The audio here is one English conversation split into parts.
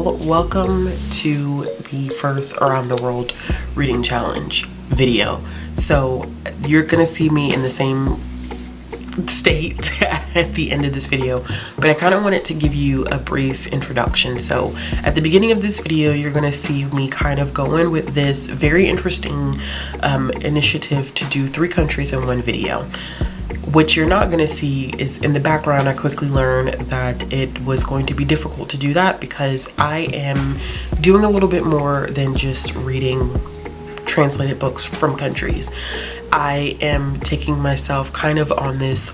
y'all, welcome to the first Around the World Reading Challenge video. So you're gonna see me in the same state at the end of this video, but I kind of wanted to give you a brief introduction. So at the beginning of this video, you're gonna see me kind of go in with this very interesting initiative to do 3 countries in one video. What you're not going to see is in the background, I quickly learned that it was going to be difficult to do that because I am doing a little bit more than just reading translated books from countries. I am taking myself kind of on this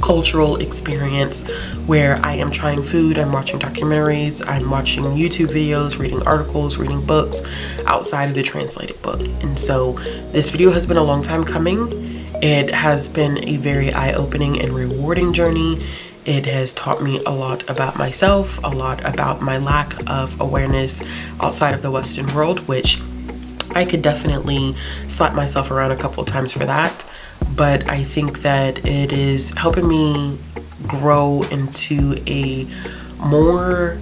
cultural experience where I am trying food, I'm watching documentaries, I'm watching YouTube videos, reading articles, reading books outside of the translated book. And so this video has been a long time coming. It has been a very eye-opening and rewarding journey. It has taught me a lot about myself, a lot about my lack of awareness outside of the Western world, which I could definitely slap myself around a couple times for that. But I think that it is helping me grow into a more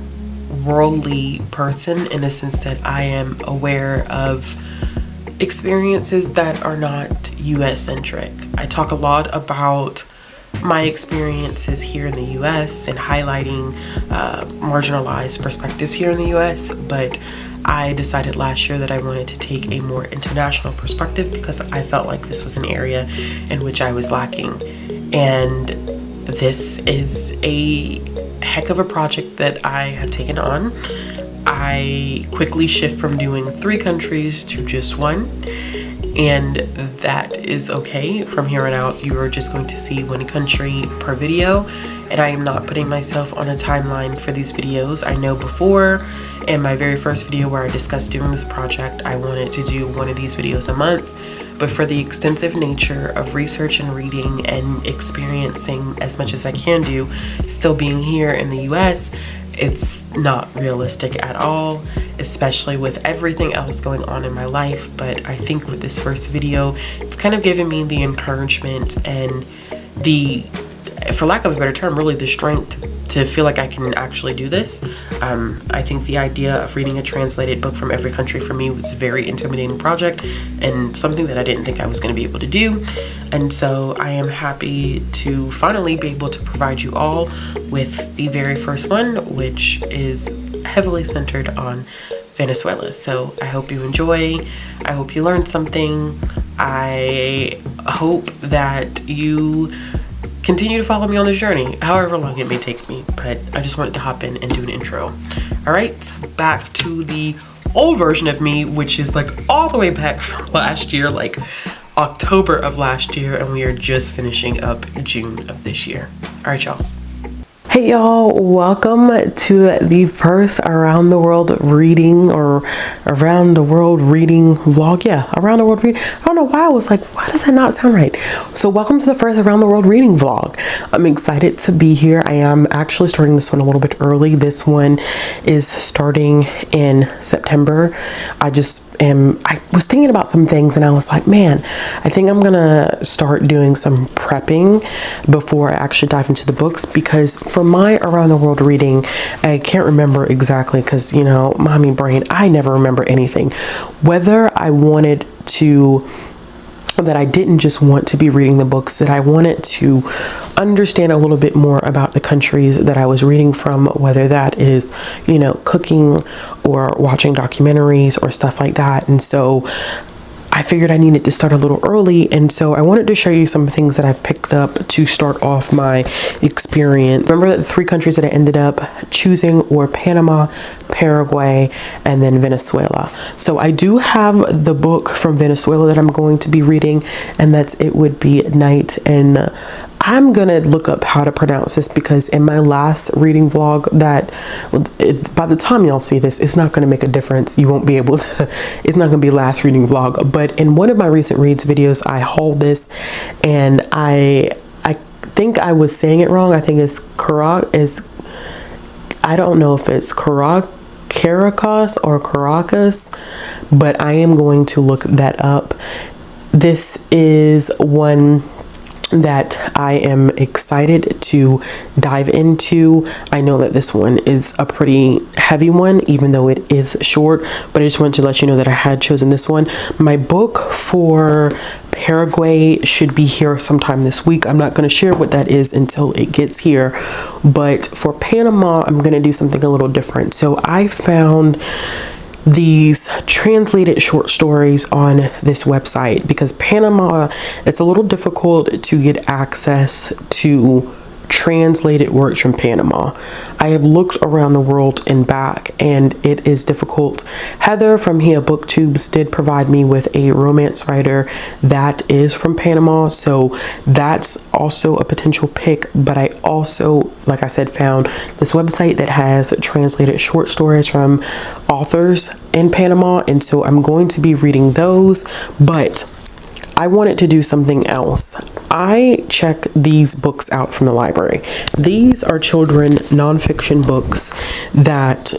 worldly person in the sense that I am aware of experiences that are not US centric. I talk a lot about my experiences here in the US and highlighting marginalized perspectives here in the US, but I decided last year that I wanted to take a more international perspective because I felt like this was an area in which I was lacking. And this is a heck of a project that I have taken on. I quickly shift from doing 3 countries to just 1, and that is okay. From here on out, you are just going to see 1 country per video, and I am not putting myself on a timeline for these videos. I know before, in my very first video where I discussed doing this project, I wanted to do 1 of these videos a month, but for the extensive nature of research and reading and experiencing as much as I can do, still being here in the US, it's not realistic at all, especially with everything else going on in my life. But I think with this first video, it's kind of given me the encouragement and the, for lack of a better term, really the strength to feel like I can actually do this. I think the idea of reading a translated book from every country for me was a very intimidating project and something that I didn't think I was going to be able to do. And so I am happy to finally be able to provide you all with the very first one, which is heavily centered on Venezuela. So I hope you enjoy. I hope you learned something. I hope that you continue to follow me on this journey, however long it may take me, but I just wanted to hop in and do an intro. All right, back to the old version of me, which is like all the way back from last year, like October of last year, and we are just finishing up June of this year. All right, y'all. Hey y'all, welcome to the first Around the World Reading or Around the World Reading vlog. Yeah, Around the World Reading. I don't know why I was like, why does that not sound right? So welcome to the first Around the World Reading vlog. I'm excited to be here. I am actually starting this one a little bit early. This one is starting in September. I was thinking about some things and I was like, man, I think I'm gonna start doing some prepping before I actually dive into the books, because for my Around the World reading, I can't remember exactly because, you know, mommy brain, I never remember anything. Whether I wanted to, that I didn't just want to be reading the books, that I wanted to understand a little bit more about the countries that I was reading from, whether that is, you know, cooking or watching documentaries or stuff like that. And so I figured I needed to start a little early, and so I wanted to show you some things that I've picked up to start off my experience. Remember the 3 countries that I ended up choosing were Panama, Paraguay, and then Venezuela. So I do have the book from Venezuela that I'm going to be reading, and that's It Would Be at Night. And I'm gonna look up how to pronounce this because in my last reading vlog by the time y'all see this, it's not gonna make a difference. You won't be able to, it's not gonna be last reading vlog. But in one of my recent reads videos, I hauled this, and I think I was saying it wrong. I think it's I don't know if it's Caracas or Caracas, but I am going to look that up. This is one that I am excited to dive into. I know that this one is a pretty heavy one, even though it is short, but I just wanted to let you know that I had chosen this one. My book for Paraguay should be here sometime this week. I'm not going to share what that is until it gets here, but for Panama, I'm going to do something a little different. So I found these translated short stories on this website because Panama, it's a little difficult to get access to translated works from Panama. I have looked around the world and back, and it is difficult. Heather from here Booktubes did provide me with a romance writer that is from Panama, so that's also a potential pick. But I also, like I said, found this website that has translated short stories from authors in Panama, and so I'm going to be reading those. But I wanted to do something else. I check these books out from the library. These are children nonfiction books that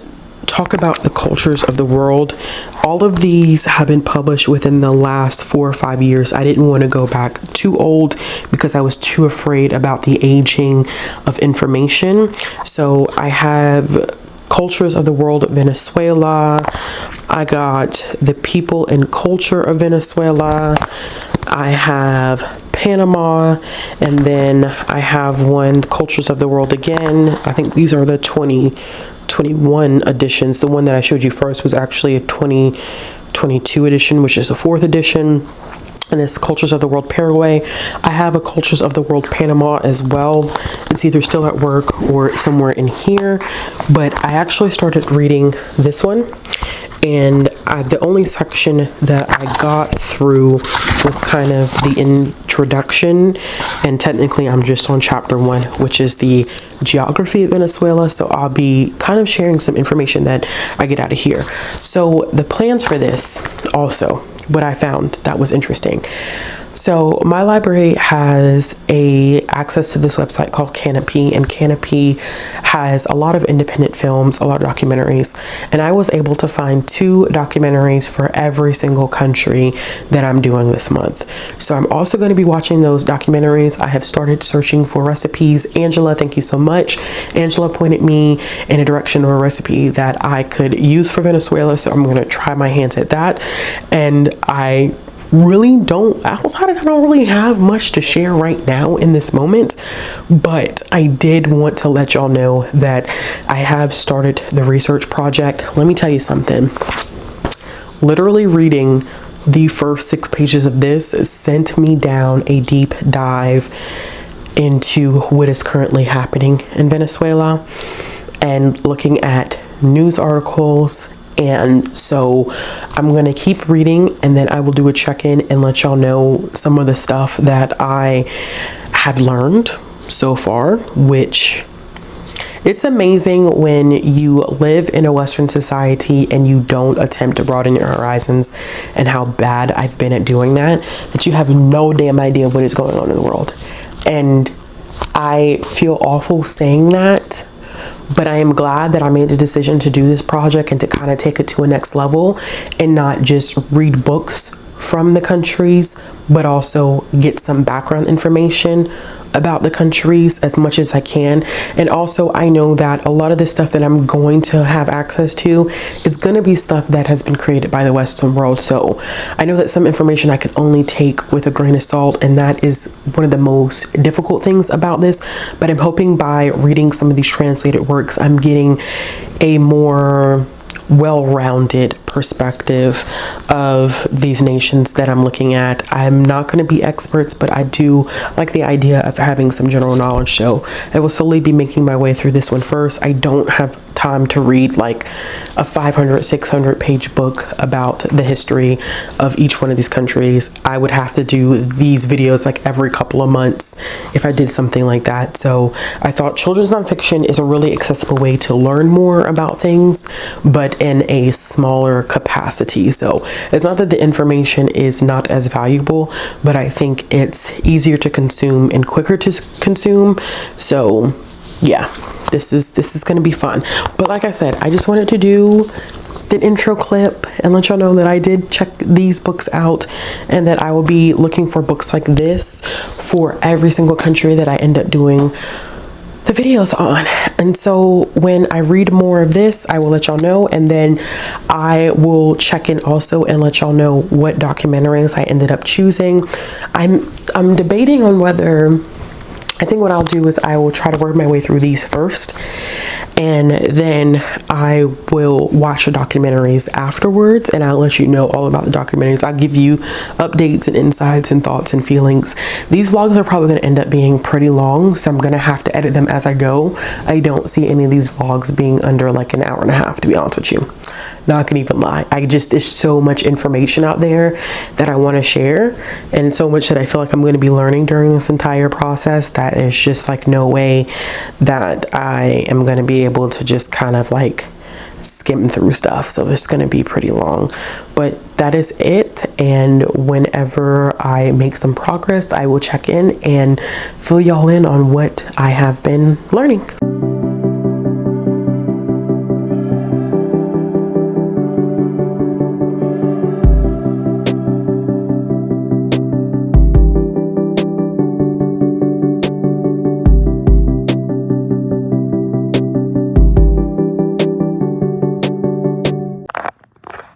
talk about the cultures of the world. All of these have been published within the last 4 or 5 years. I didn't want to go back too old because I was too afraid about the aging of information. So I have Cultures of the World of Venezuela. I got The People and Culture of Venezuela. I have Panama, and then I have one, Cultures of the World again. I think these are the 2021 editions. The one that I showed you first was actually a 2022 edition, which is the 4th edition. And this Cultures of the World Paraguay. I have a Cultures of the World Panama as well. It's either still at work or somewhere in here, but I actually started reading this one, and the only section that I got through was kind of the introduction, and technically I'm just on chapter 1, which is the geography of Venezuela, so I'll be kind of sharing some information that I get out of here. So the plans for this, also what I found that was interesting. So my library has access to this website called Canopy, and Canopy has a lot of independent films, a lot of documentaries, and I was able to find 2 documentaries for every single country that I'm doing this month. So I'm also going to be watching those documentaries. I have started searching for recipes. Angela, thank you so much. Angela pointed me in a direction of a recipe that I could use for Venezuela, so I'm going to try my hands at that. And I really don't, outside of that, I don't really have much to share right now in this moment, but I did want to let y'all know that I have started the research project. Let me tell you something. Literally reading the first 6 pages of this sent me down a deep dive into what is currently happening in Venezuela and looking at news articles. And so I'm going to keep reading, and then I will do a check-in and let y'all know some of the stuff that I have learned so far, which it's amazing when you live in a Western society and you don't attempt to broaden your horizons, and how bad I've been at doing that you have no damn idea what is going on in the world. And I feel awful saying that, but I am glad that I made the decision to do this project and to kind of take it to a next level and not just read books from the countries, but also get some background information about the countries as much as I can. And also, I know that a lot of the stuff that I'm going to have access to is going to be stuff that has been created by the Western world. So I know that some information I can only take with a grain of salt, and that is one of the most difficult things about this. But I'm hoping by reading some of these translated works, I'm getting a more well-rounded perspective of these nations that I'm looking at. I'm not going to be experts, but I do like the idea of having some general knowledge, so I will slowly be making my way through this one first. I don't have time to read like a 500-600 page book about the history of each one of these countries. I would have to do these videos like every couple of months if I did something like that. So I thought children's nonfiction is a really accessible way to learn more about things, but in a smaller capacity. So it's not that the information is not as valuable, but I think it's easier to consume and quicker to consume. So yeah, this is going to be fun. But like I said, I just wanted to do the intro clip and let y'all know that I did check these books out and that I will be looking for books like this for every single country that I end up doing the videos on. And so when I read more of this, I will let y'all know, and then I will check in also and let y'all know what documentaries I ended up choosing. I'm debating on whether, I think what I'll do is I will try to work my way through these first, and then I will watch the documentaries afterwards, and I'll let you know all about the documentaries. I'll give you updates and insights and thoughts and feelings. These vlogs are probably going to end up being pretty long, so I'm going to have to edit them as I go. I don't see any of these vlogs being under like an hour and a half, to be honest with you. Not gonna even lie. There's so much information out there that I want to share, and so much that I feel like I'm going to be learning during this entire process that it's just like no way that I am going to be able to just kind of like skim through stuff. So it's going to be pretty long, but that is it. And whenever I make some progress, I will check in and fill y'all in on what I have been learning.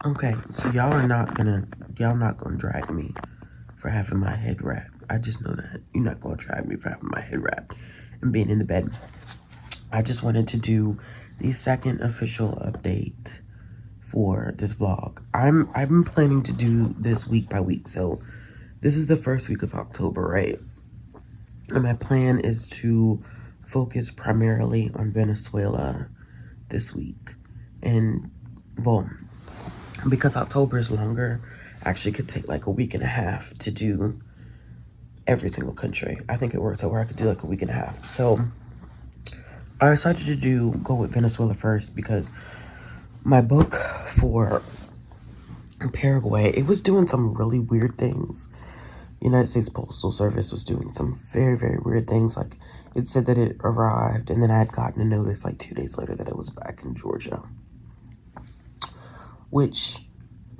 Okay, so y'all not gonna drag me for having my head wrapped. I just know that. You're not gonna drag me for having my head wrapped and being in the bed. I just wanted to do the second official update for this vlog. I've been planning to do this week by week, so this is the first week of October, right? And my plan is to focus primarily on Venezuela this week. And, well, because October is longer, I actually could take like a week and a half to do every single country. I think it works out where I could do like a week and a half. So I decided to go with Venezuela first because my book for Paraguay, it was doing some really weird things. United States Postal Service was doing some very, very weird things. Like, it said that it arrived, and then I had gotten a notice like 2 days later that it was back in Georgia, which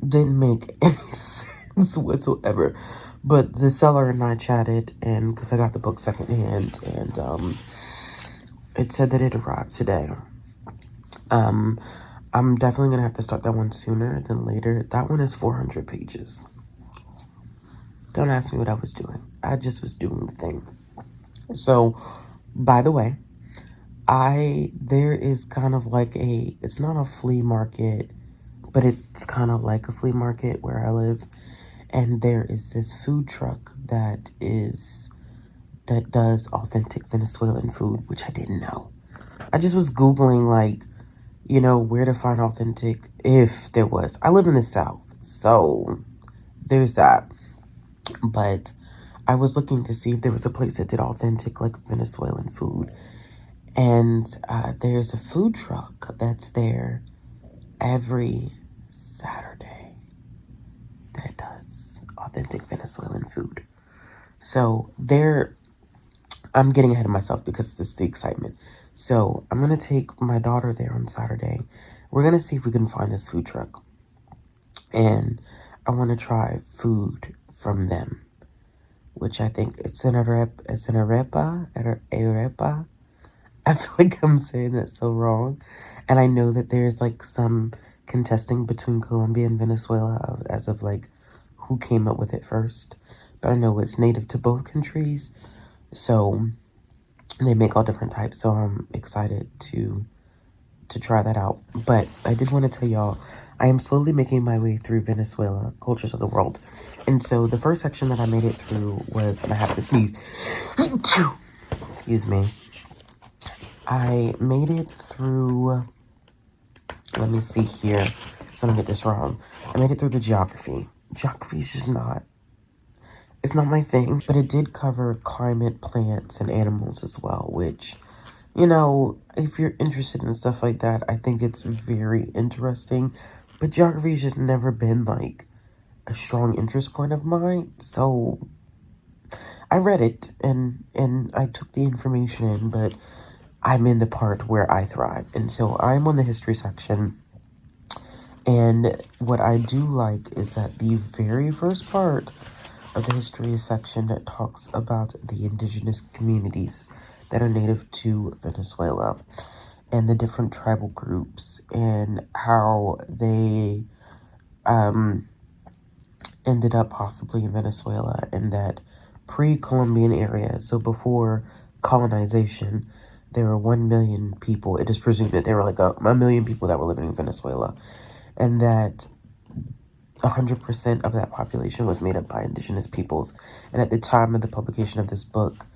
didn't make any sense whatsoever. But the seller and I chatted, and because I got the book secondhand, and it said that it arrived today. I'm definitely gonna have to start that one sooner than later. That one is 400 pages. Don't ask me what I was doing. I just was doing the thing. So, by the way, there is kind of like it's not a flea market, but it's kind of like a flea market where I live. And there is this food truck that does authentic Venezuelan food, which I didn't know. I just was Googling, like, where to find authentic, if there was. I live in the South, so there's that. But I was looking to see if there was a place that did authentic, like, Venezuelan food. And there's a food truck that's there every Saturday that does authentic Venezuelan food. So I'm getting ahead of myself because this is the excitement. So I'm going to take my daughter there on Saturday. We're going to see if we can find this food truck. And I want to try food from them, which I think it's an arepa. I feel like I'm saying that so wrong. And I know that there's like some contesting between Colombia and Venezuela as of like who came up with it first. But I know it's native to both countries. So they make all different types. So I'm excited to try that out. But I did want to tell y'all, I am slowly making my way through Venezuela, Cultures of the World. And so the first section that I made it through was, and I have to sneeze. Excuse me. I made it through, let me see here, so I don't get this wrong. I made it through the geography. Geography is just it's not my thing, but it did cover climate, plants, and animals as well, which, if you're interested in stuff like that, I think it's very interesting. But geography has just never been like a strong interest point of mine, so I read it and I took the information in, but I'm in the part where I thrive. And so I'm on the history section, And what I do like is that the very first part of the history section that talks about the indigenous communities that are native to Venezuela and the different tribal groups and how they ended up possibly in Venezuela in that pre-Columbian area. So before colonization, there were 1 million people. It is presumed that there were like a million people that were living in Venezuela, and that 100% of that population was made up by indigenous peoples. And at the time of the publication of this book,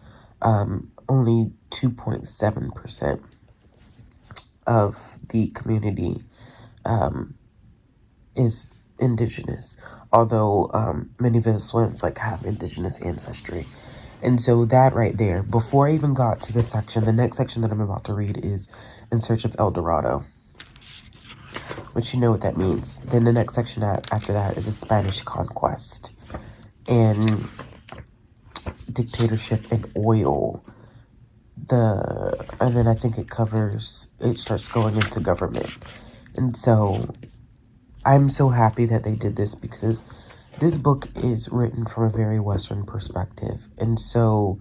only 2.7% of the community is indigenous, although many Venezuelans like have indigenous ancestry. And so that right there, before I even got to this section, the next section that I'm about to read is In Search of El Dorado, which you know what that means. Then the next section after that is a Spanish conquest and dictatorship and oil. And then I think it starts going into government. And so I'm so happy that they did this because this book is written from a very Western perspective. And so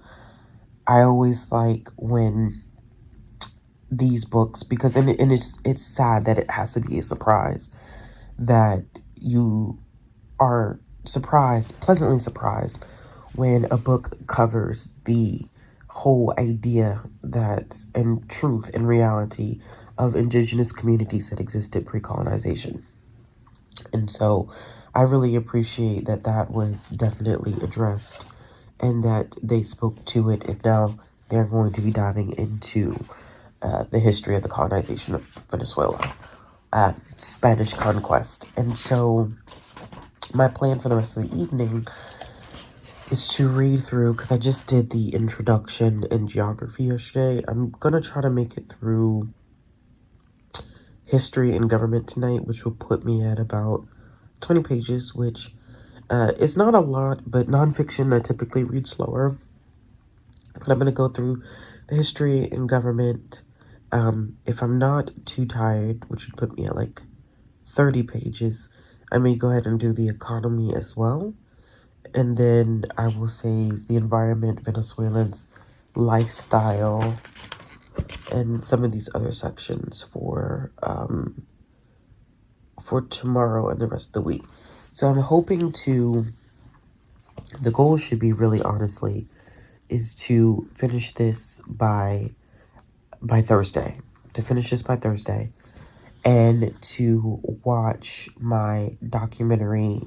I always like when these books, because and it's sad that it has to be a surprise, that you are pleasantly surprised when a book covers the whole idea and truth and reality of indigenous communities that existed pre-colonization. And so I really appreciate that was definitely addressed and that they spoke to it, and now they're going to be diving into the history of the colonization of Venezuela, Spanish conquest. And so my plan for the rest of the evening is to read through, because I just did the introduction and geography yesterday. I'm going to try to make it through history and government tonight, which will put me at about 20 pages, which is not a lot, but nonfiction I typically read slower. But I'm going to go through the history and government. If I'm not too tired, which would put me at like 30 pages, I may go ahead and do the economy as well. And then I will save the environment, Venezuelans, lifestyle, and some of these other sections for tomorrow and the rest of the week. So I'm hoping the goal should be really honestly is to finish this by Thursday. To finish this by Thursday. And to watch my documentary,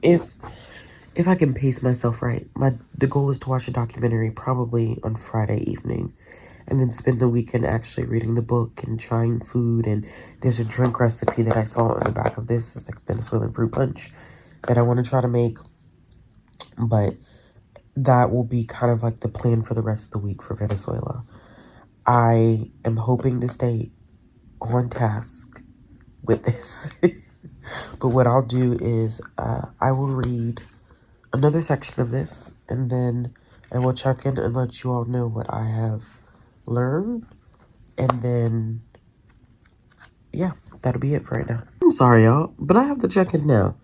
if I can pace myself right. The goal is to watch a documentary probably on Friday evening, and then spend the weekend actually reading the book and trying food. And there's a drink recipe that I saw on the back of this. It's like Venezuelan fruit punch that I want to try to make. But that will be kind of like the plan for the rest of the week for Venezuela. I am hoping to stay on task with this. But what I'll do is I will read another section of this, and then I will check in and let you all know what I have learned. And then, yeah, that'll be it for right now. I'm sorry, y'all, but I have to check in now.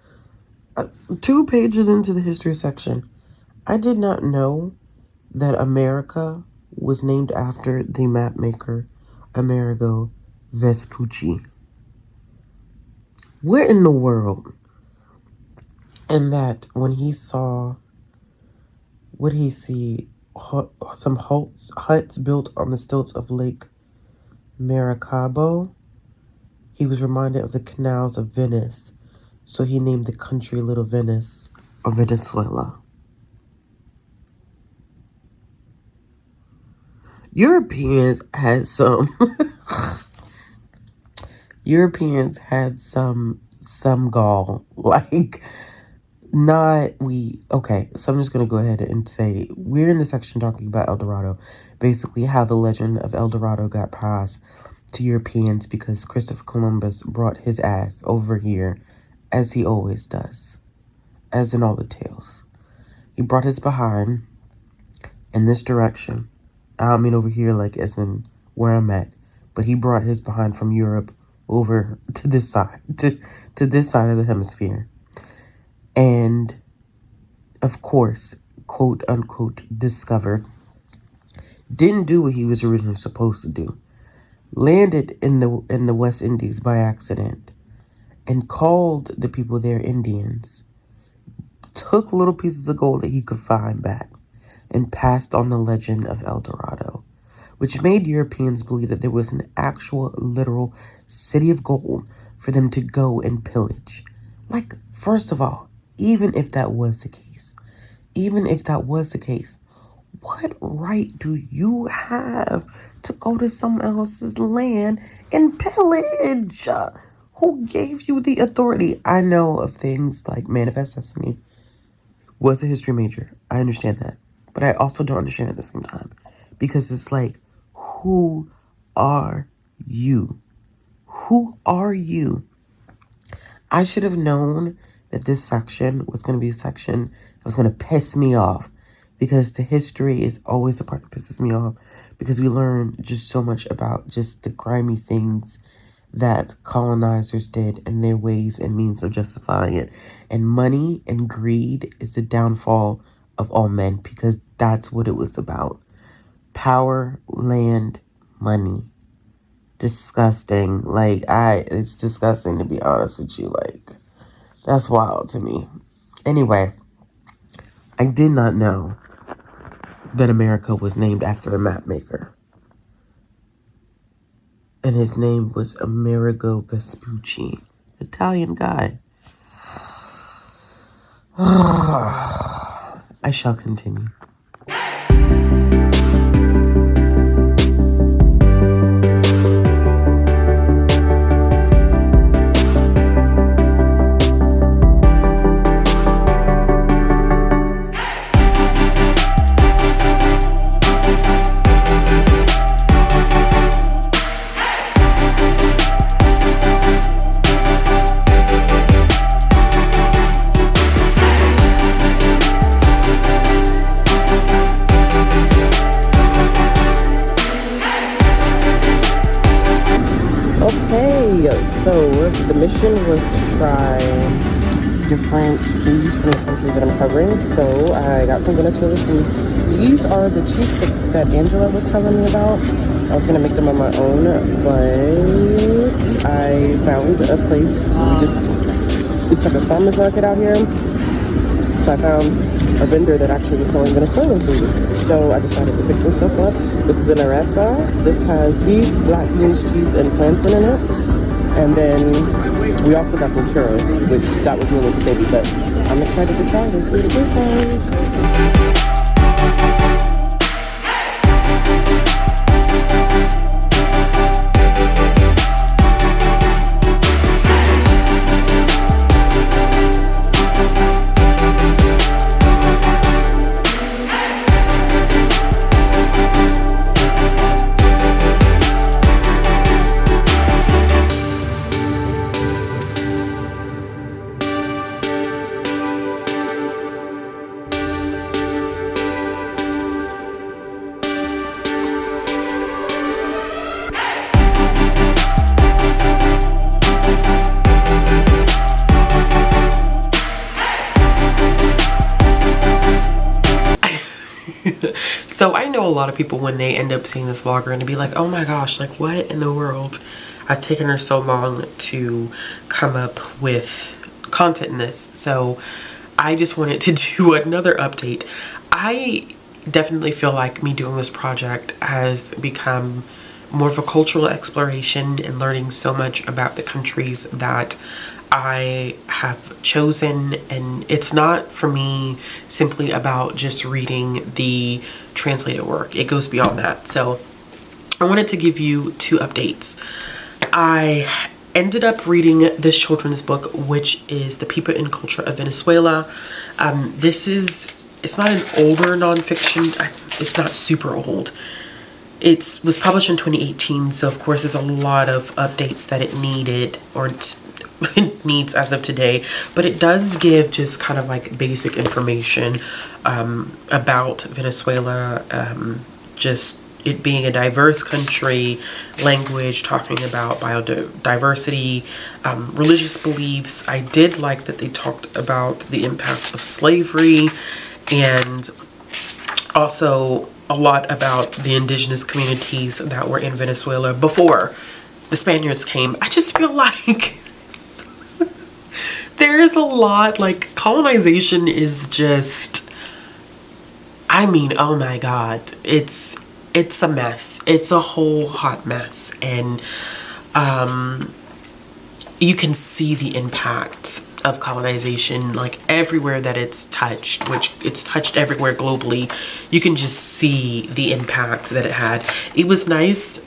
2 pages into the history section, I did not know that America was named after the map maker Amerigo Vespucci. What in the world? And that when he saw, what did he see? Some huts built on the stilts of Lake Maracaibo. He was reminded of the canals of Venice, so he named the country Little Venice of Venezuela. Europeans had some gall. Like, okay, so I'm just gonna go ahead and say we're in the section talking about El Dorado, basically how the legend of El Dorado got passed to Europeans because Christopher Columbus brought his ass over here, as he always does, as in all the tales. He brought his behind in this direction. I don't mean over here like as in where I'm at, but he brought his behind from Europe over to this side, to this side of the hemisphere. And of course, quote unquote, discovered, didn't do what he was originally supposed to do. Landed in the West Indies by accident and called the people there Indians. Took little pieces of gold that he could find back and passed on the legend of El Dorado, which made Europeans believe that there was an actual, literal city of gold for them to go and pillage. Like, first of all, even if that was the case, what right do you have to go to someone else's land and pillage? Who gave you the authority? I know of things like Manifest Destiny. Was a history major. I understand that. But I also don't understand at the same time. Because it's like, who are you? Who are you? I should have known that this section was going to be a section that was going to piss me off. Because the history is always the part that pisses me off. Because we learn just so much about just the grimy things that colonizers did and their ways and means of justifying it. And money and greed is the downfall of all men, because that's what it was about. Power, land, money. Disgusting. It's disgusting, to be honest with you. That's wild to me. Anyway, I did not know that America was named after a map maker. And his name was Amerigo Vespucci. Italian guy. I shall continue. So the mission was to try different foods from the countries that I'm covering. So I got some Venezuela food. These are the cheese sticks that Angela was telling me about. I was gonna make them on my own, but I found a place. It's like a farmer's market out here. So I found a vendor that actually was selling Venezuelan food. So I decided to pick some stuff up. This is an arepa. This has beef, black beans, cheese, and plantain in it. And then we also got some churros, which that was really the baby, but I'm excited to try it and see what it tastes like. So I know a lot of people, when they end up seeing this vlog, are going to be like, oh my gosh, like what in the world has taken her so long to come up with content in this? So I just wanted to do another update. I definitely feel like me doing this project has become more of a cultural exploration and learning so much about the countries that I have chosen. And it's not for me simply about just reading the translated work. It goes beyond that. So I wanted to give you two updates. I ended up reading this children's book, which is The People and Culture of Venezuela. It's not an older nonfiction. It's not super old. It was published in 2018, so of course there's a lot of updates that it needed, or it needs as of today, but it does give just kind of like basic information about Venezuela, just it being a diverse country, language, talking about biodiversity, religious beliefs. I did like that they talked about the impact of slavery, and also a lot about the indigenous communities that were in Venezuela before the Spaniards came. I just feel like there is a lot, like, colonization is just, I mean, oh my God, it's a mess. It's a whole hot mess. And you can see the impact of colonization, like everywhere that it's touched, which it's touched everywhere globally. You can just see the impact that it had. It was nice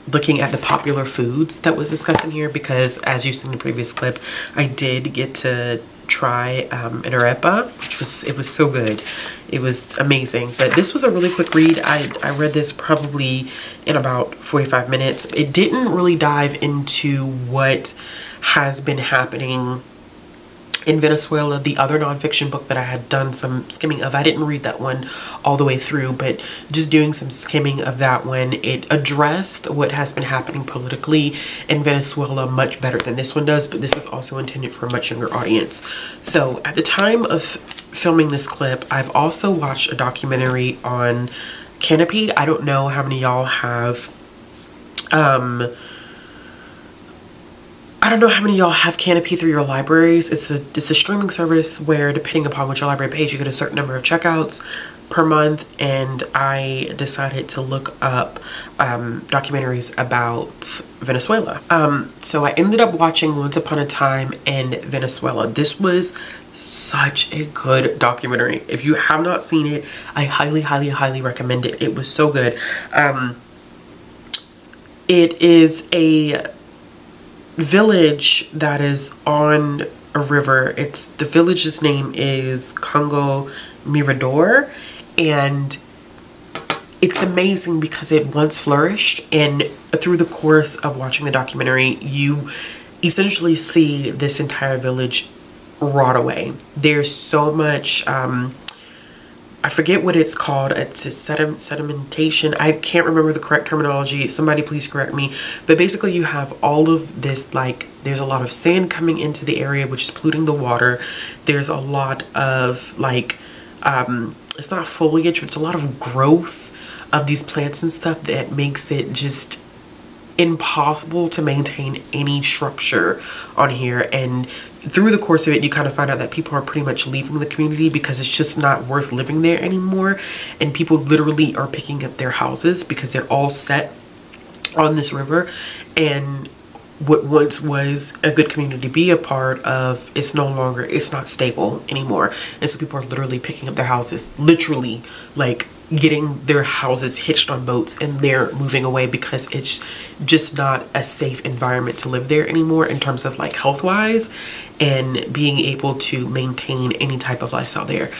looking at the popular foods that was discussed in here, because as you seen in the previous clip, I did get to try an arepa, it was so good. It was amazing. But this was a really quick read. I read this probably in about 45 minutes. It didn't really dive into what has been happening in Venezuela. The other nonfiction book that I had done some skimming of, I didn't read that one all the way through, but just doing some skimming of that one, it addressed what has been happening politically in Venezuela much better than this one does, but this is also intended for a much younger audience. So at the time of filming this clip, I've also watched a documentary on Canopy. I don't know how many y'all have Canopy through your libraries. It's a streaming service where, depending upon what your library pays, you get a certain number of checkouts per month, and I decided to look up documentaries about Venezuela. So I ended up watching Once Upon a Time in Venezuela. This was such a good documentary. If you have not seen it, I highly, highly, highly recommend it. It was so good. It is a village that is on a river. The village's name is Congo Mirador, and it's amazing because it once flourished, and through the course of watching the documentary, you essentially see this entire village rot away. There's so much I forget what it's called. It's a sedimentation. I can't remember the correct terminology. Somebody please correct me. But basically you have all of this, like, there's a lot of sand coming into the area, which is polluting the water. There's a lot of, like, it's not foliage, but it's a lot of growth of these plants and stuff that makes it just impossible to maintain any structure on here. And through the course of it, you kind of find out that people are pretty much leaving the community because it's just not worth living there anymore. And people literally are picking up their houses because they're all set on this river. And what once was a good community to be a part of, it's not stable anymore. And so people are literally picking up their houses, literally, like, getting their houses hitched on boats, and they're moving away because it's just not a safe environment to live there anymore in terms of, like, health wise and being able to maintain any type of lifestyle there.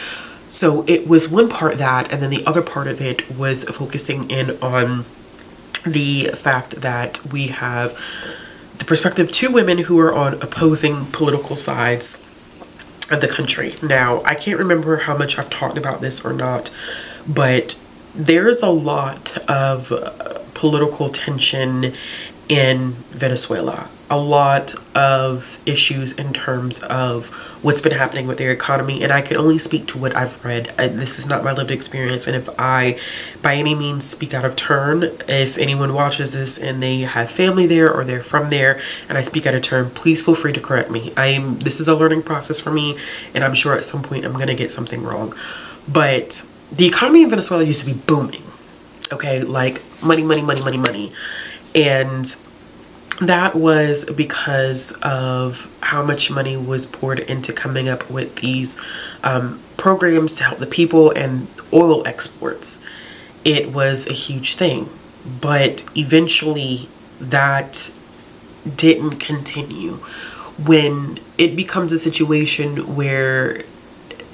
So it was one part that, and then the other part of it was focusing in on the fact that we have the perspective of two women who are on opposing political sides of the country. Now, I can't remember how much I've talked about this or not, but there's a lot of political tension in Venezuela. A lot of issues in terms of what's been happening with their economy, and I can only speak to what I've read. This is not my lived experience, and if I by any means speak out of turn, if anyone watches this and they have family there or they're from there and I speak out of turn, please feel free to correct me. This is a learning process for me, and I'm sure at some point I'm gonna get something wrong. But the economy in Venezuela used to be booming, okay? Like, money, money, money, money, money. And that was because of how much money was poured into coming up with these programs to help the people and oil exports. It was a huge thing, but eventually that didn't continue. When it becomes a situation where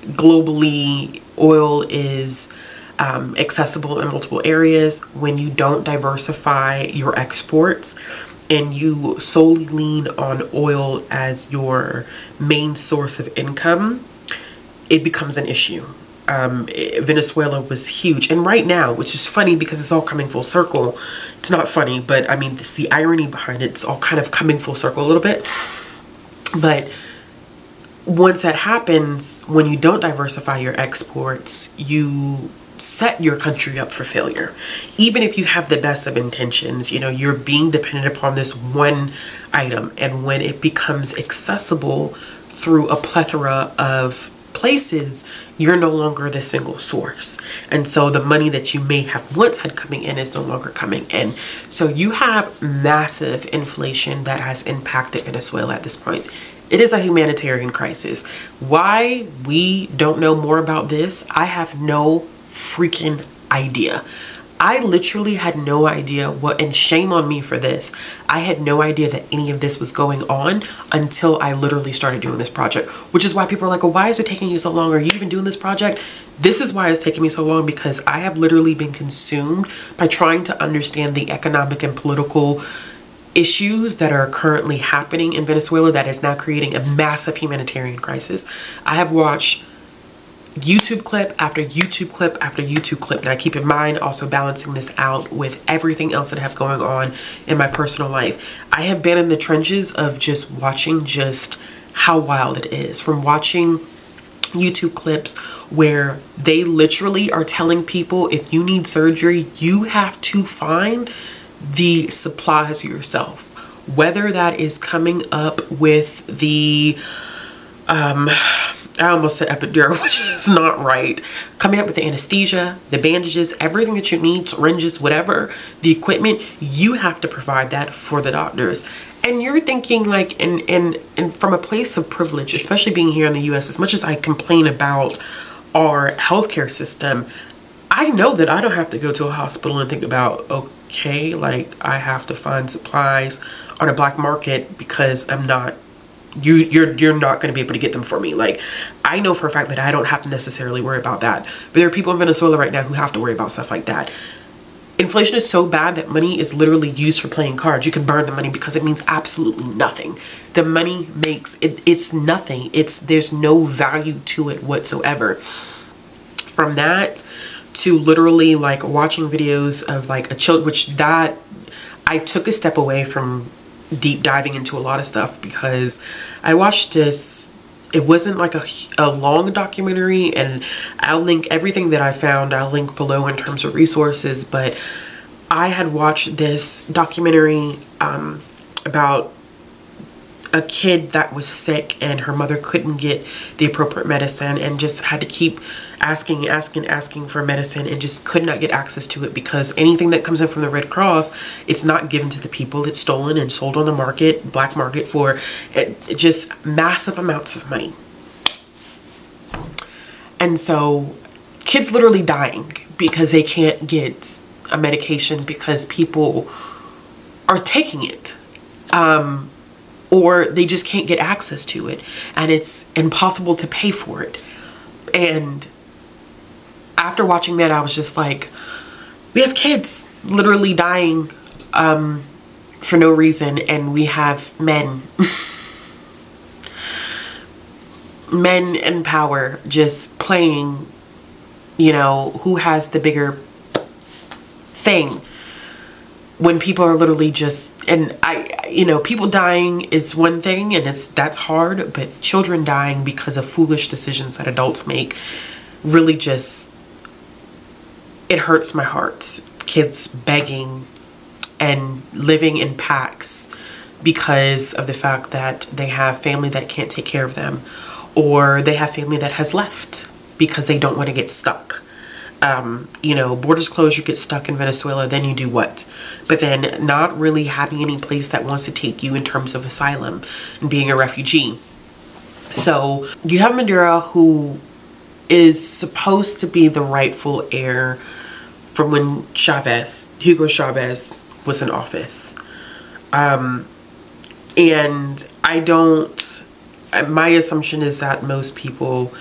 globally oil is accessible in multiple areas, when you don't diversify your exports and you solely lean on oil as your main source of income, it becomes an issue. Venezuela was huge. And right now, which is funny because it's all coming full circle. It's not funny, but I mean, it's the irony behind it. It's all kind of coming full circle a little bit. But once that happens, when you don't diversify your exports, you set your country up for failure. Even if you have the best of intentions, you know, you're being dependent upon this one item. And when it becomes accessible through a plethora of places, you're no longer the single source. And so the money that you may have once had coming in is no longer coming in. So you have massive inflation that has impacted Venezuela at this point. It is a humanitarian crisis. Why we don't know more about this, I have no freaking idea. I literally had no idea what, and shame on me for this, I had no idea that any of this was going on until I literally started doing this project, which is why people are like, well, why is it taking you so long? Are you even doing this project? This is why it's taking me so long, because I have literally been consumed by trying to understand the economic and political issues that are currently happening in Venezuela that is now creating a massive humanitarian crisis. I have watched YouTube clip after YouTube clip after YouTube clip. Now keep in mind, also balancing this out with everything else that I have going on in my personal life. I have been in the trenches of just watching just how wild it is. From watching YouTube clips where they literally are telling people, if you need surgery, you have to find the supplies yourself. Whether that is coming up with the I almost said epidural, which is not right. Coming up with the anesthesia, the bandages, everything that you need, syringes, whatever, the equipment, you have to provide that for the doctors. And you're thinking like, and from a place of privilege, especially being here in the US, as much as I complain about our healthcare system, I know that I don't have to go to a hospital and think about, okay, like I have to find supplies on a black market because I'm not, you're not going to be able to get them for me. Like, I know for a fact that I don't have to necessarily worry about that. But there are people in Venezuela right now who have to worry about stuff like that. Inflation is so bad that money is literally used for playing cards. You can burn the money because it means absolutely nothing. The money makes it's nothing. There's no value to it whatsoever. From that to literally like watching videos of like a child, which that I took a step away from deep diving into a lot of stuff because I watched this. It wasn't like a long documentary, and I'll link everything that I found, I'll link below in terms of resources, but I had watched this documentary about a kid that was sick and her mother couldn't get the appropriate medicine and just had to keep asking for medicine and just could not get access to it because anything that comes in from the Red Cross, it's not given to the people. It's stolen and sold on the market, black market, for just massive amounts of money. And so kids literally dying because they can't get a medication because people are taking it. Or they just can't get access to it and it's impossible to pay for it. And after watching that, I was just like, we have kids literally dying for no reason, and we have men in power just playing, you know, who has the bigger thing. When people are literally just, and people dying is one thing, and that's hard, but children dying because of foolish decisions that adults make really just, it hurts my heart. Kids begging and living in packs because of the fact that they have family that can't take care of them, or they have family that has left because they don't want to get stuck. Borders closed, you get stuck in Venezuela, then you do what? But then not really having any place that wants to take you in terms of asylum and being a refugee. So you have Maduro, who is supposed to be the rightful heir from when Hugo Chavez was in office. And my assumption is that most people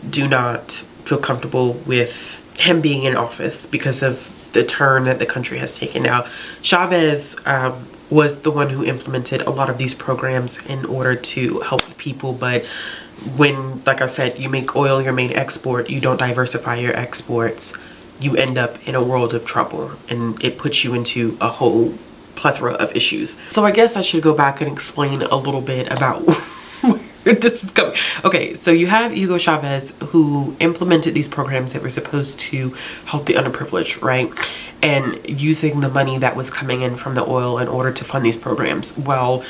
do not feel comfortable with him being in office because of the turn that the country has taken. Now, Chavez was the one who implemented a lot of these programs in order to help people. But when, like I said, you make oil your main export, you don't diversify your exports, you end up in a world of trouble, and it puts you into a whole plethora of issues. So I guess I should go back and explain a little bit about where this is coming. Okay, so you have Hugo Chavez, who implemented these programs that were supposed to help the underprivileged, right? And using the money that was coming in from the oil in order to fund these programs. Well,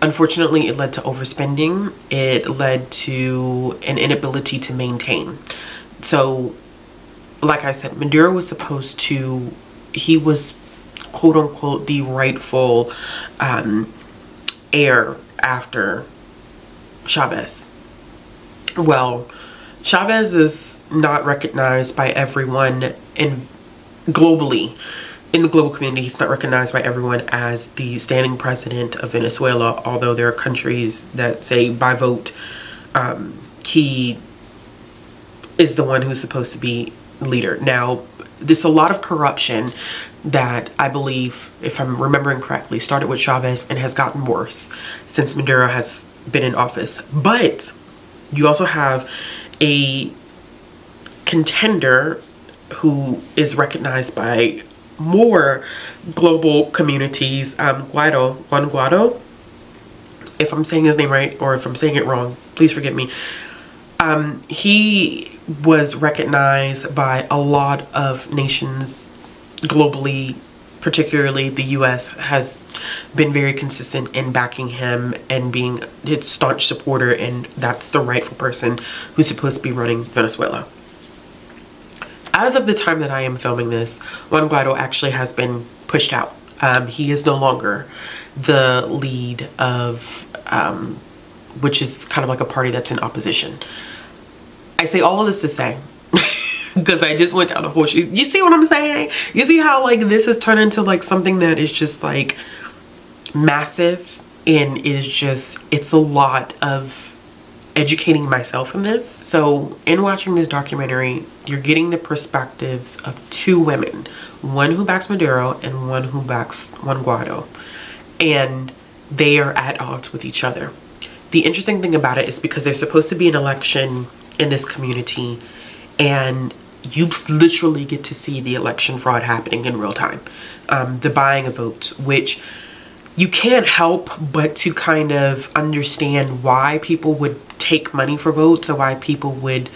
unfortunately, it led to overspending. It led to an inability to maintain. So, like I said, Maduro was supposed to, he was quote unquote the rightful heir after Chavez. Well, Chavez is not recognized by everyone globally. In the global community, he's not recognized by everyone as the standing president of Venezuela, although there are countries that say by vote he is the one who's supposed to be leader. Now, there's a lot of corruption that I believe, if I'm remembering correctly, started with Chavez and has gotten worse since Maduro has been in office. But you also have a contender who is recognized by more global communities, Juan Guaido. If I'm saying his name right, or if I'm saying it wrong, please forgive me. He was recognized by a lot of nations globally, particularly the US has been very consistent in backing him and being his staunch supporter, and that's the rightful person who's supposed to be running Venezuela. As of the time that I am filming this, Juan Guaido actually has been pushed out. He is no longer the lead of, which is kind of like a party that's in opposition. I say all of this to say, because I just went down a whole shoot. You see what I'm saying? You see how like this has turned into like something that is just like massive, and is just, it's a lot of educating myself in this. So in watching this documentary, you're getting the perspectives of two women, one who backs Maduro and one who backs Juan Guaido, and they are at odds with each other. The interesting thing about it is because there's supposed to be an election in this community, and you literally get to see the election fraud happening in real time. The buying of votes, which you can't help but to kind of understand why people would take money for votes, or why people would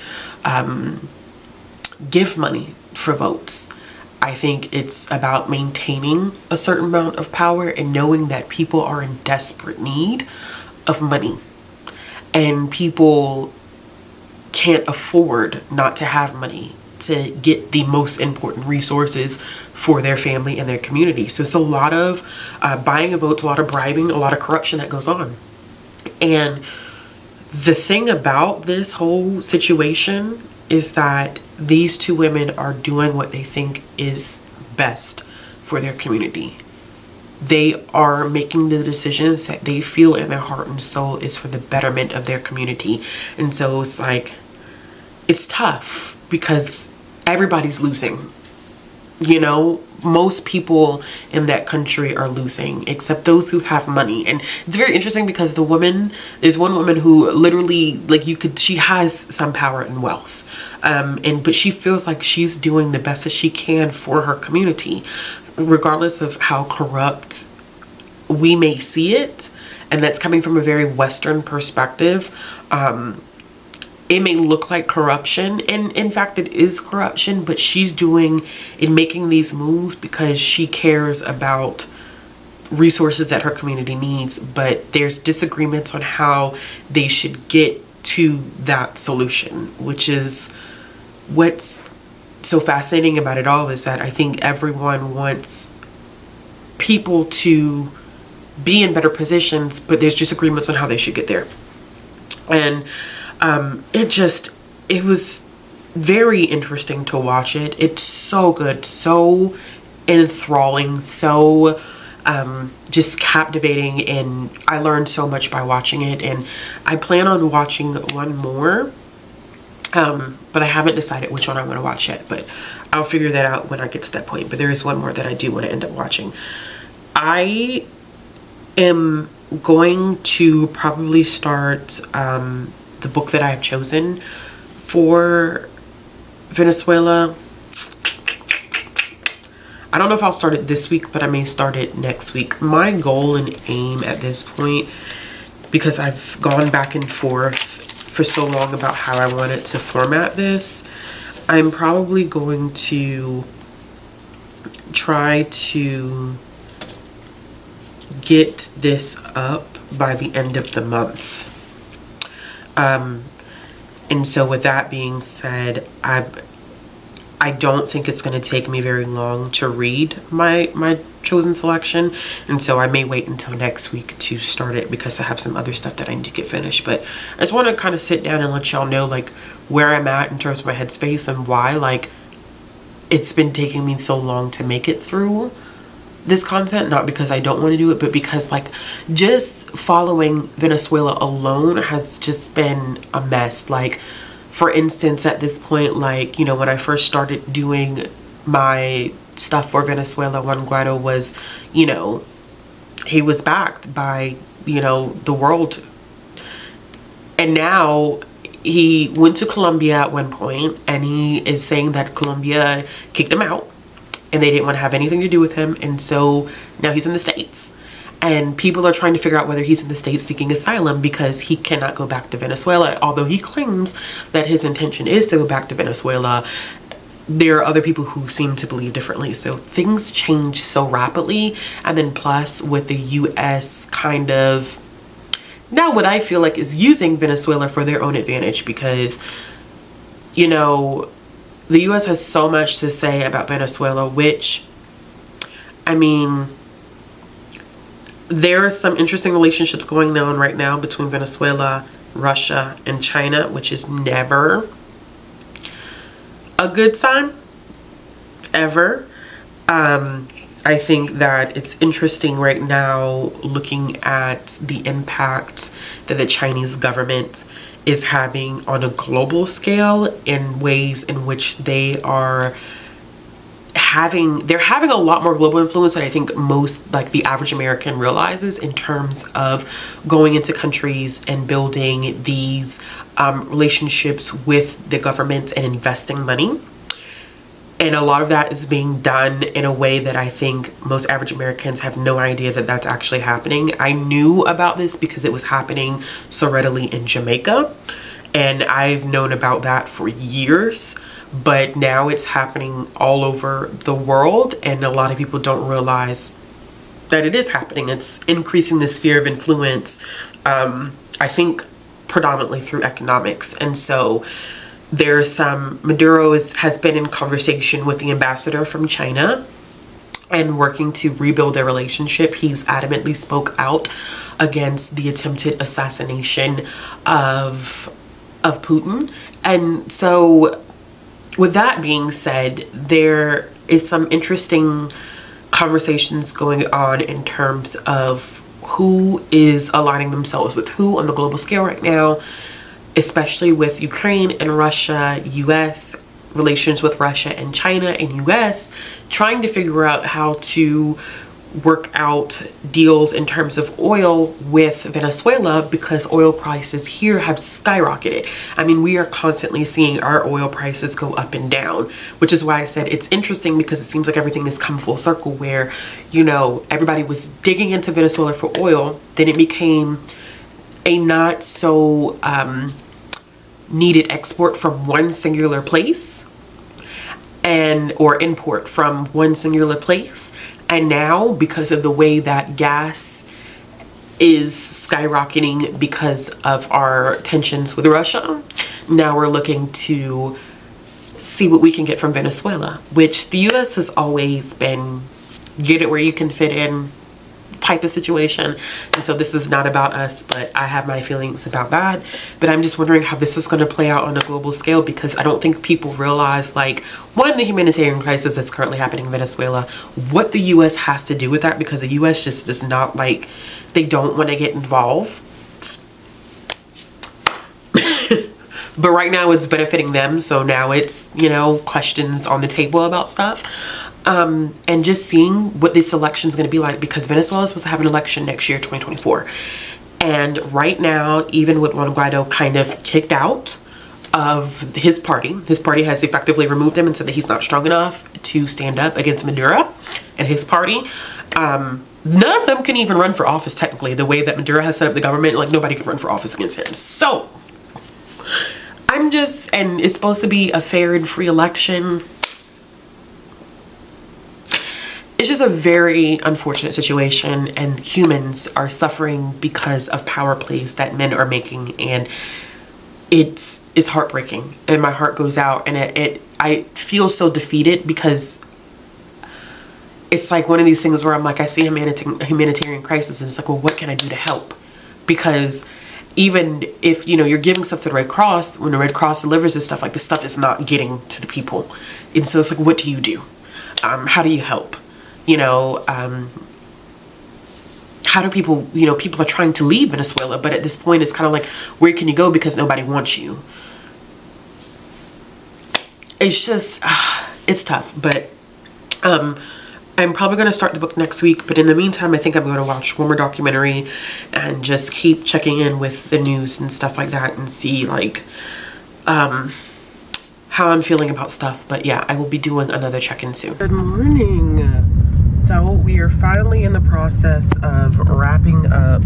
give money for votes. I think it's about maintaining a certain amount of power and knowing that people are in desperate need of money, and people can't afford not to have money to get the most important resources for their family and their community. So it's a lot of buying of votes, a lot of bribing, a lot of corruption that goes on. And the thing about this whole situation is that these two women are doing what they think is best for their community. They are making the decisions that they feel in their heart and soul is for the betterment of their community. And so it's like, it's tough because everybody's losing. You know, most people in that country are losing, except those who have money. And it's very interesting because the woman, there's one woman who literally, like, she has some power and wealth. But she feels like she's doing the best that she can for her community, regardless of how corrupt we may see it. And that's coming from a very Western perspective. It may look like corruption, and in fact it is corruption, but she's doing and making these moves because she cares about resources that her community needs, but there's disagreements on how they should get to that solution, which is what's so fascinating about it all, is that I think everyone wants people to be in better positions, but there's disagreements on how they should get there. And it was very interesting to watch it. It's so good, so enthralling, so just captivating, and I learned so much by watching it, and I plan on watching one more, but I haven't decided which one I want to watch yet, but I'll figure that out when I get to that point. But there is one more that I do want to end up watching. I am going to probably start the book that I have chosen for Venezuela. I don't know if I'll start it this week, but I may start it next week. My goal and aim at this point, because I've gone back and forth for so long about how I wanted to format this, I'm probably going to try to get this up by the end of the month. And so with that being said, I don't think it's going to take me very long to read my chosen selection, and so I may wait until next week to start it because I have some other stuff that I need to get finished. But I just want to kind of sit down and let y'all know like where I'm at in terms of my headspace and why like it's been taking me so long to make it through this content. Not because I don't want to do it, but because like just following Venezuela alone has just been a mess. Like, for instance, at this point, like, you know, when I first started doing my stuff for Venezuela, Juan Guaido was, you know, he was backed by, you know, the world. And now he went to Colombia at one point, and he is saying that Colombia kicked him out and they didn't want to have anything to do with him. And so now he's in the States. And people are trying to figure out whether he's in the States seeking asylum because he cannot go back to Venezuela. Although he claims that his intention is to go back to Venezuela, there are other people who seem to believe differently. So things change so rapidly. And then plus with the US kind of, now what I feel like is using Venezuela for their own advantage, because, you know, the US has so much to say about Venezuela, which, I mean, there are some interesting relationships going on right now between Venezuela, Russia, and China, which is never a good sign, ever. I think that it's interesting right now looking at the impact that the Chinese government is having on a global scale in ways in which they are they're having a lot more global influence than I think most, like, the average American realizes, in terms of going into countries and building these relationships with the government and investing money. And a lot of that is being done in a way that I think most average Americans have no idea that that's actually happening. I knew about this because it was happening so readily in Jamaica, and I've known about that for years. But now it's happening all over the world, and a lot of people don't realize that it is happening. It's increasing the sphere of influence, I think predominantly through economics. And so there's some, Maduro has been in conversation with the ambassador from China and working to rebuild their relationship. He's adamantly spoke out against the attempted assassination of Putin. And so with that being said, there is some interesting conversations going on in terms of who is aligning themselves with who on the global scale right now, especially with Ukraine and Russia, US, relations with Russia and China and US, trying to figure out how to work out deals in terms of oil with Venezuela, because oil prices here have skyrocketed. I mean, we are constantly seeing our oil prices go up and down, which is why I said it's interesting, because it seems like everything has come full circle where, you know, everybody was digging into Venezuela for oil, then it became a not so needed export from one singular place, or import from one singular place. And now, because of the way that gas is skyrocketing because of our tensions with Russia, now we're looking to see what we can get from Venezuela, which the US has always been get it where you can fit in type of situation. And so this is not about us, but I have my feelings about that. But I'm just wondering how this is going to play out on a global scale, because I don't think people realize, like, one, the humanitarian crisis that's currently happening in Venezuela, what the US has to do with that, because the US just does not, like, they don't want to get involved. But right now it's benefiting them, so now it's, you know, questions on the table about stuff. and just seeing what this election is going to be like, because Venezuela is supposed to have an election next year, 2024. And right now, even with Juan Guaido kind of kicked out of his party has effectively removed him and said that he's not strong enough to stand up against Maduro and his party. None of them can even run for office technically. The way that Maduro has set up the government, like, nobody can run for office against him. So and it's supposed to be a fair and free election. It's just a very unfortunate situation, and humans are suffering because of power plays that men are making, and it's heartbreaking, and my heart goes out, and I feel so defeated, because it's like one of these things where I'm like, I see a humanitarian crisis, and it's like, well, what can I do to help? Because even if, you know, you're giving stuff to the Red Cross, when the Red Cross delivers this stuff, like, the stuff is not getting to the people. And so it's like, what do you do? How do you help? You know, how do people, you know, people are trying to leave Venezuela, but at this point it's kind of like, where can you go, because nobody wants you? It's just, it's tough. But I'm probably going to start the book next week, but in the meantime, I think I'm going to watch one more documentary and just keep checking in with the news and stuff like that, and see, like, how I'm feeling about stuff. But yeah, I will be doing another check-in soon. Good morning. So we are finally in the process of wrapping up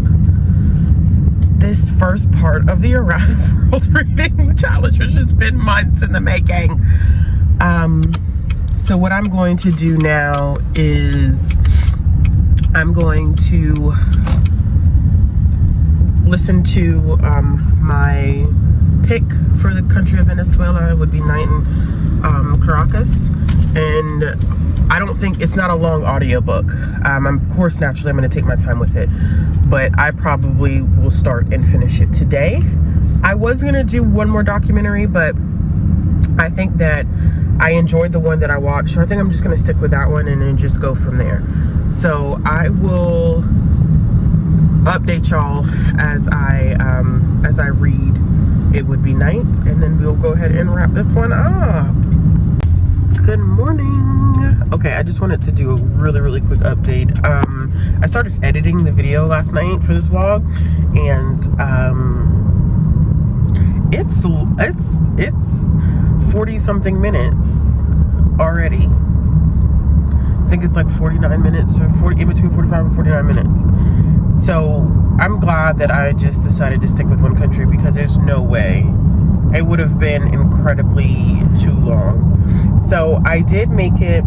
this first part of the Around the World Reading Challenge, which has been months in the making. So what I'm going to do now is I'm going to listen to my pick for the country of Venezuela. It would be Night in Caracas, and I don't think it's not a long audiobook. Of course, naturally, I'm going to take my time with it, but I probably will start and finish it today. I was going to do one more documentary, but I think that I enjoyed the one that I watched, so I think I'm just going to stick with that one and then just go from there. So I will update y'all as I read It Would Be Night, and then we'll go ahead and wrap this one up. Good morning. Okay, I just wanted to do a really quick update. I started editing the video last night for this vlog, and it's 40 something minutes already. I think it's like 49 minutes, or 40, in between 45 and 49 minutes. So I'm glad that I just decided to stick with one country, because there's no way it would have been incredibly too long. So I did make it,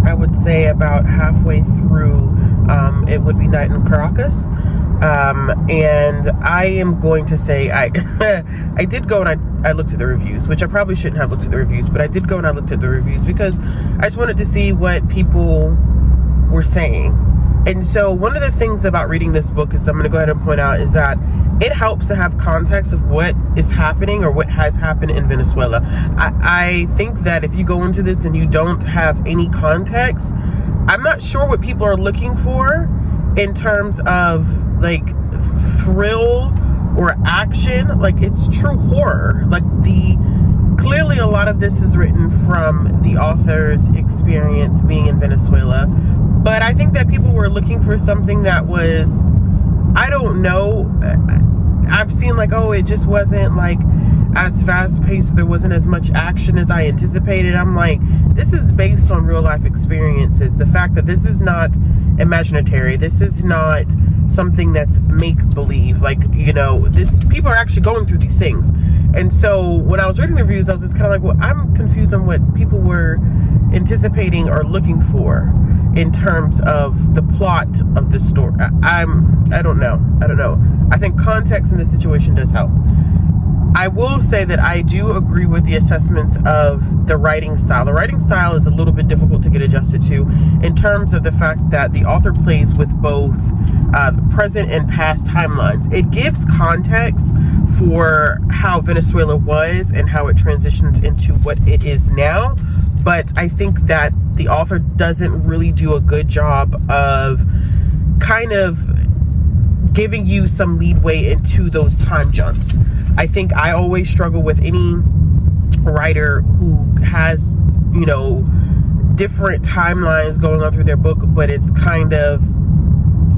I would say, about halfway through It Would Be Night in Caracas. And I am going to say, I did go and I looked at the reviews, which I probably shouldn't have looked at the reviews, but I did go and I looked at the reviews because I just wanted to see what people were saying. And so one of the things about reading this book is, I'm going to go ahead and point out, is that it helps to have context of what is happening or what has happened in Venezuela. I think that if you go into this and you don't have any context, I'm not sure what people are looking for in terms of, like, thrill or action. Like, it's true horror. Like, clearly a lot of this is written from the author's experience being in Venezuela. But I think that people were looking for something that was, I don't know, I've seen like, oh, it just wasn't like as fast paced, there wasn't as much action as I anticipated. I'm like, this is based on real life experiences. The fact that this is not imaginary, this is not something that's make-believe. Like, you know, people are actually going through these things. And so when I was reading the reviews, I was just kind of like, well, I'm confused on what people were anticipating or looking for in terms of the plot of the story. I don't know. I think context in this situation does help. I will say that I do agree with the assessments of the writing style. The writing style is a little bit difficult to get adjusted to, in terms of the fact that the author plays with both present and past timelines. It gives context for how Venezuela was and how it transitions into what it is now. But I think that the author doesn't really do a good job of kind of giving you some leadway into those time jumps. I think I always struggle with any writer who has, you know, different timelines going on through their book, but it's kind of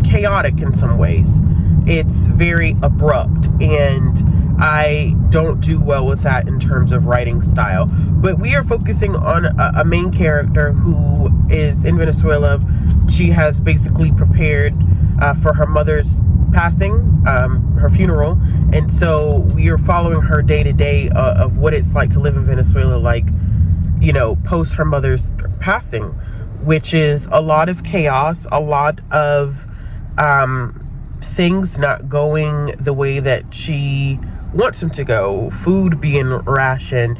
chaotic in some ways. It's very abrupt, and I don't do well with that in terms of writing style. But we are focusing on a main character who is in Venezuela. She has basically prepared for her mother's passing, her funeral, and so we are following her day to day of what it's like to live in Venezuela, like, you know, post her mother's passing, which is a lot of chaos, a lot of things not going the way that she wants them to go, food being rationed,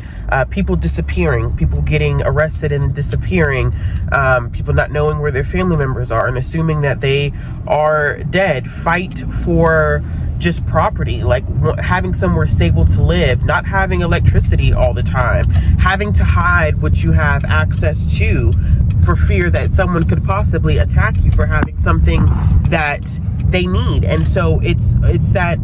people disappearing, people getting arrested and disappearing, people not knowing where their family members are and assuming that they are dead, fight for just property, like having somewhere stable to live, not having electricity all the time, having to hide what you have access to for fear that someone could possibly attack you for having something that they need. And so it's that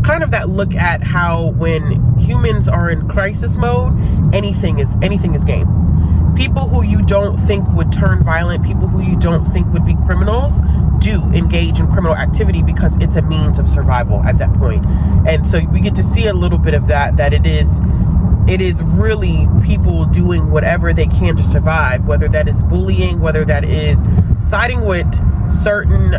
kind of that look at how when humans are in crisis mode, anything is game. People who you don't think would turn violent, people who you don't think would be criminals, do engage in criminal activity because it's a means of survival at that point. And so we get to see a little bit of that it is really people doing whatever they can to survive, whether that is bullying, whether that is siding with certain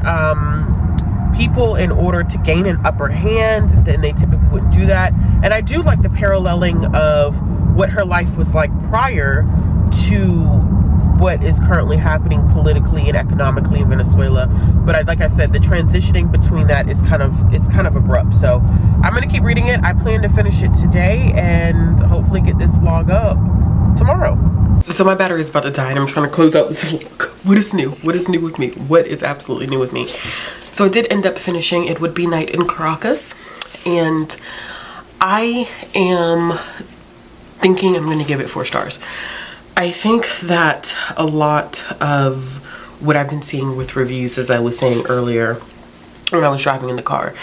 people in order to gain an upper hand. Then they typically wouldn't do that. And I do like the paralleling of what her life was like prior to what is currently happening politically and economically in Venezuela. But like I said, the transitioning between that is kind of abrupt. So I'm gonna keep reading it. I plan to finish it today and hopefully get this vlog up tomorrow. So my battery is about to die and I'm trying to close out this vlog. What is new? What is new with me? What is absolutely new with me? So I did end up finishing It Would Be Night in Caracas, and I am thinking I'm gonna give it 4 stars. I think that a lot of what I've been seeing with reviews, as I was saying earlier when I was driving in the car,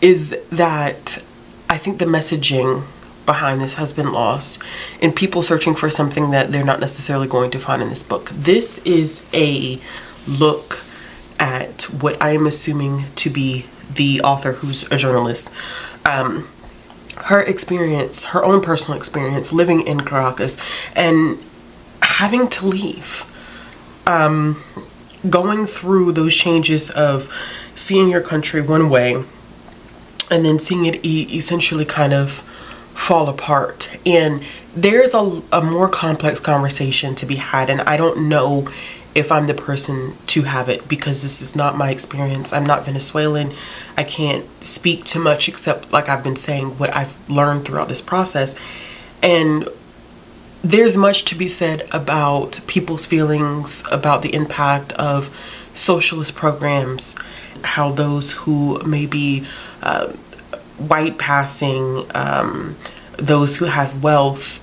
is that I think the messaging behind this has been lost in people searching for something that they're not necessarily going to find in this book. This is a look at what I am assuming to be the author, who's a journalist, her experience, her own personal experience living in Caracas and having to leave, going through those changes of seeing your country one way and then seeing it essentially kind of fall apart. And there's a more complex conversation to be had, and I don't know if I'm the person to have it because this is not my experience. I'm not Venezuelan. I can't speak too much except, like I've been saying, what I've learned throughout this process. And there's much to be said about people's feelings about the impact of socialist programs, how those who may be white passing, those who have wealth,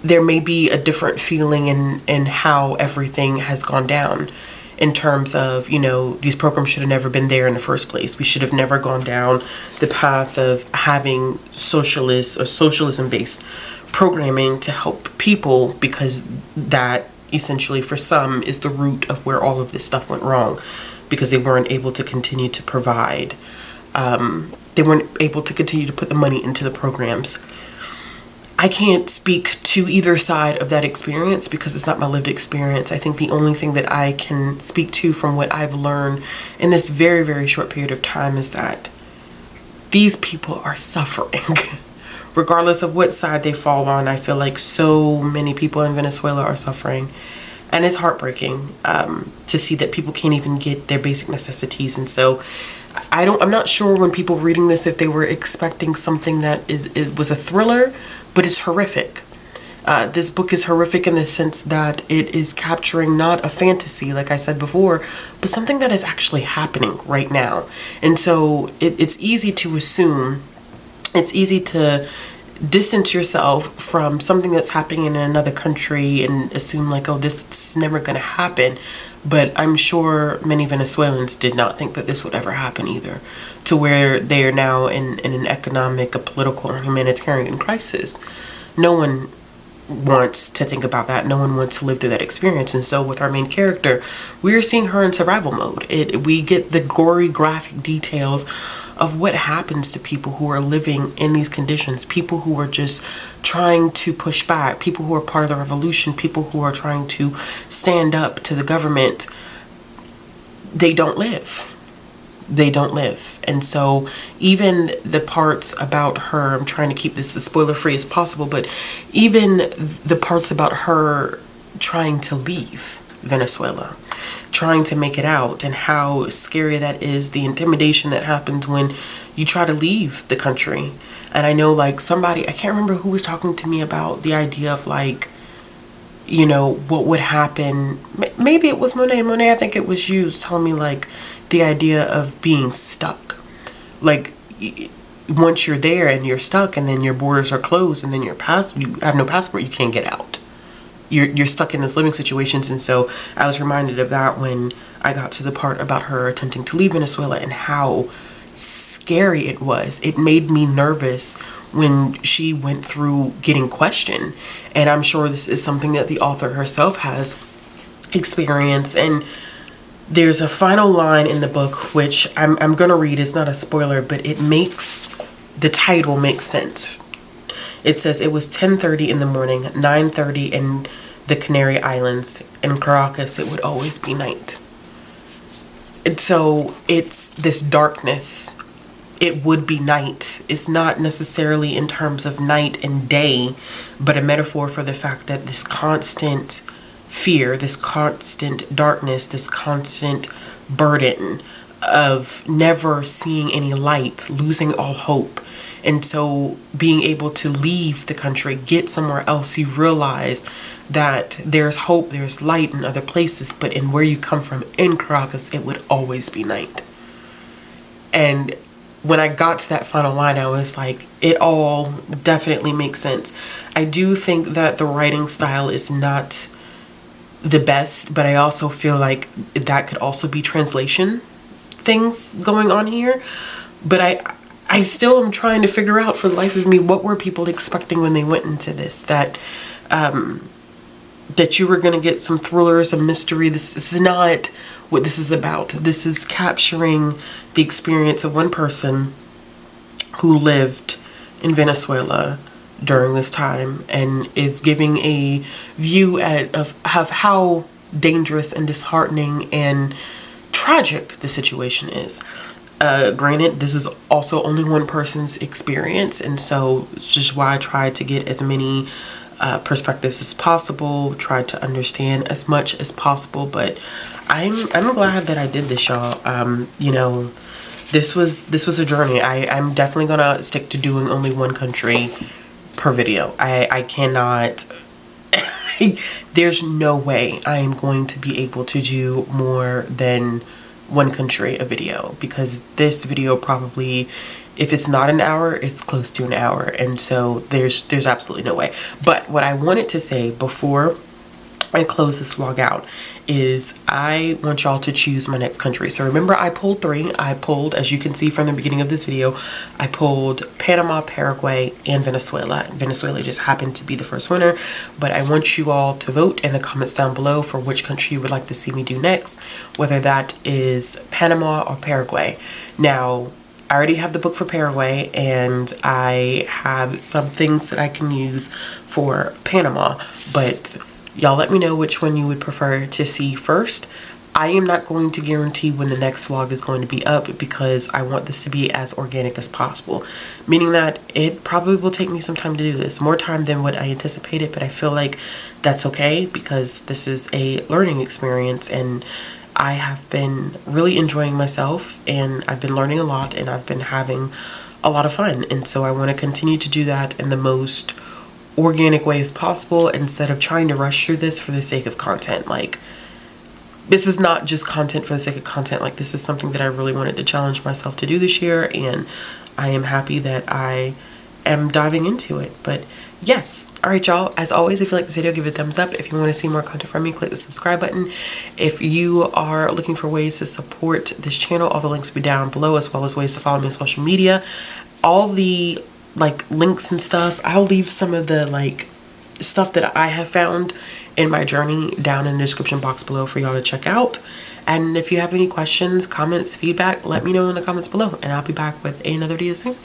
there may be a different feeling in how everything has gone down in terms of, you know, these programs should have never been there in the first place. We should have never gone down the path of having socialist or socialism-based programming to help people, because that essentially for some is the root of where all of this stuff went wrong, because they weren't able to continue to provide. They weren't able to continue to put the money into the programs. I can't speak to either side of that experience because it's not my lived experience. I think the only thing that I can speak to from what I've learned in this very, very short period of time is that these people are suffering. Regardless of what side they fall on, I feel like so many people in Venezuela are suffering. And it's heartbreaking to see that people can't even get their basic necessities. And so I'm not sure when people reading this if they were expecting something that it was a thriller, but it's horrific. This book is horrific in the sense that it is capturing not a fantasy, like I said before, but something that is actually happening right now. And so it's easy to assume, it's easy to distance yourself from something that's happening in another country and assume like, oh, this is never going to happen. But I'm sure many Venezuelans did not think that this would ever happen either, to where they are now in an economic, a political, or humanitarian crisis. No one wants to think about that. No one wants to live through that experience. And so with our main character, we're seeing her in survival mode. We get the gory graphic details of what happens to people who are living in these conditions, people who are just trying to push back, people who are part of the revolution, people who are trying to stand up to the government. They don't live. They don't live. And so even the parts about her, I'm trying to keep this as spoiler free as possible, but even the parts about her trying to leave Venezuela, trying to make it out, and how scary that is, the intimidation that happens when you try to leave the country. And I know, like, somebody, I can't remember who was talking to me about the idea of, like, you know, what would happen. Maybe it was Monet, I think it was you telling me, like, the idea of being stuck. Like, once you're there and you're stuck, and then your borders are closed, and then you have no passport, you can't get out. You're stuck in those living situations. And so I was reminded of that when I got to the part about her attempting to leave Venezuela and how scary it was. It made me nervous when she went through getting questioned. And I'm sure this is something that the author herself has experienced. And there's a final line in the book, which I'm going to read. It's not a spoiler, but it makes the title make sense. It says, it was 10:30 in the morning, 9:30 in the Canary Islands. In Caracas, it would always be night. And so it's this darkness. It would be night. It's not necessarily in terms of night and day, but a metaphor for the fact that this constant fear, this constant darkness, this constant burden of never seeing any light, losing all hope. And so being able to leave the country, get somewhere else, you realize that there's hope, there's light in other places, but in where you come from, in Caracas, it would always be night. And when I got to that final line, I was like, it all definitely makes sense. I do think that the writing style is not the best, but I also feel like that could also be translation things going on here. But I still am trying to figure out for the life of me, what were people expecting when they went into this? That that you were going to get some thriller, some mystery. This is not what this is about. This is capturing the experience of one person who lived in Venezuela during this time, and is giving a view of how dangerous and disheartening and tragic the situation is. Granted, this is also only one person's experience, and so it's just why I tried to get as many perspectives as possible, tried to understand as much as possible. But I'm glad that I did this, y'all. You know, this was a journey. I'm definitely gonna stick to doing only one country per video. I cannot there's no way I am going to be able to do more than one country a video, because this video probably, if it's not an hour, it's close to an hour. And so there's absolutely no way. But what I wanted to say before I close this vlog out is I want y'all to choose my next country. So remember, I pulled 3. I pulled, as you can see from the beginning of this video, I pulled Panama, Paraguay, and Venezuela. Venezuela just happened to be the first winner, but I want you all to vote in the comments down below for which country you would like to see me do next, whether that is Panama or Paraguay. Now, I already have the book for Paraguay, and I have some things that I can use for Panama, but y'all let me know which one you would prefer to see first. I am not going to guarantee when the next vlog is going to be up, because I want this to be as organic as possible. Meaning that it probably will take me some time to do this. More time than what I anticipated, but I feel like that's okay, because this is a learning experience, and I have been really enjoying myself, and I've been learning a lot, and I've been having a lot of fun. And so I want to continue to do that in the most organic way as possible, instead of trying to rush through this for the sake of content. Like, this is not just content for the sake of content. Like, this is something that I really wanted to challenge myself to do this year, and I am happy that I am diving into it. But yes, all right, y'all, as always, if you like this video, give it a thumbs up. If you want to see more content from me, click the subscribe button. If you are looking for ways to support this channel, all the links will be down below, as well as ways to follow me on social media. All the like links and stuff, I'll leave some of the like stuff that I have found in my journey down in the description box below for y'all to check out. And if you have any questions, comments, feedback, let me know in the comments below, and I'll be back with another video soon.